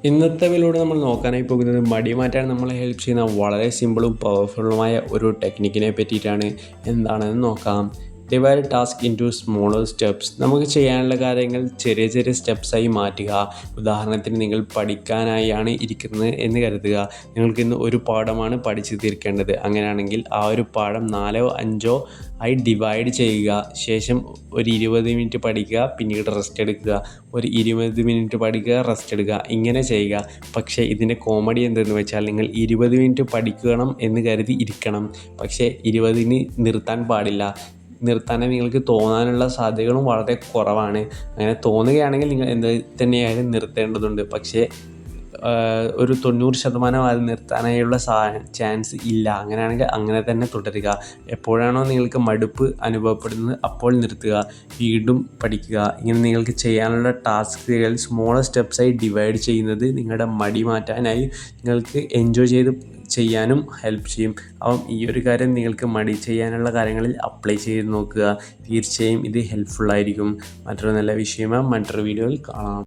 ഇന്നത്തെ വീഡിയോയിലൂടെ നമ്മൾ നോക്കാനായി പോകുന്നത് മടി മാറ്റാൻ നമ്മളെ ഹെൽപ്പ് ചെയ്യുന്ന വളരെ സിമ്പിളും പവർഫുള്ളുമായ ഒരു ടെക്നിക്കിനെ പറ്റിയിട്ടാണ്. എന്താണെന്ന് നോക്കാം. Divide task into smaller steps. നമുക്ക് ചെയ്യാനുള്ള കാര്യങ്ങൾ ചെറിയ ചെറിയ സ്റ്റെപ്സായി മാറ്റുക. ഉദാഹരണത്തിന് നിങ്ങൾ പഠിക്കാനായാണ് ഇരിക്കുന്നത് എന്ന് കരുതുക. നിങ്ങൾക്കിന്ന് ഒരു പാഠമാണ് പഠിച്ചു തീർക്കേണ്ടത്. അങ്ങനെയാണെങ്കിൽ ആ ഒരു പാഠം 4 5 ആയി ഡിവൈഡ് ചെയ്യുക. ശേഷം ഒരു 20 മിനിറ്റ് പഠിക്കുക, പിന്നീട് റെസ്റ്റ് എടുക്കുക. ഒരു 20 മിനിറ്റ് പഠിക്കുക, റെസ്റ്റ് എടുക്കുക. ഇങ്ങനെ ചെയ്യുക. പക്ഷേ ഇതിൻ്റെ കോമഡി എന്തെന്ന് വെച്ചാൽ നിങ്ങൾ 20 മിനിറ്റ് പഠിക്കണം എന്ന് കരുതി ഇരിക്കണം. പക്ഷേ 20ന് നിർത്താൻ പാടില്ല. നിർത്താനേ നിങ്ങൾക്ക് തോന്നാനുള്ള സാധ്യതകളും വളരെ കുറവാണ്. അങ്ങനെ തോന്നുകയാണെങ്കിൽ നിങ്ങൾ എന്ത് തന്നെയായാലും നിർത്തേണ്ടതുണ്ട്. പക്ഷേ ഒരു 90% അത് നിർത്താനായുള്ള ചാൻസ് ഇല്ല. അങ്ങനെയാണെങ്കിൽ അങ്ങനെ തന്നെ തുടരുക. എപ്പോഴാണോ നിങ്ങൾക്ക് മടുപ്പ് അനുഭവപ്പെടുന്നത് അപ്പോൾ നിർത്തുക, വീണ്ടും പഠിക്കുക. ഇങ്ങനെ നിങ്ങൾക്ക് ചെയ്യാനുള്ള ടാസ്കുകൾ സ്മോളർ സ്റ്റെപ്സായി ഡിവൈഡ് ചെയ്യുന്നത് നിങ്ങളുടെ മടി മാറ്റാനായി നിങ്ങൾക്ക് എൻജോയ് ചെയ്ത് ചെയ്യാനും ഹെൽപ്പ് ചെയ്യും. അപ്പം ഈ ഒരു കാര്യം നിങ്ങൾക്ക് മടി ചെയ്യാനുള്ള കാര്യങ്ങളിൽ അപ്ലൈ ചെയ്ത് നോക്കുക. തീർച്ചയായും ഇത് ഹെൽപ്ഫുള്ളായിരിക്കും. മറ്റൊരു നല്ല വിഷയമായി മറ്റൊരു വീഡിയോയിൽ കാണാം.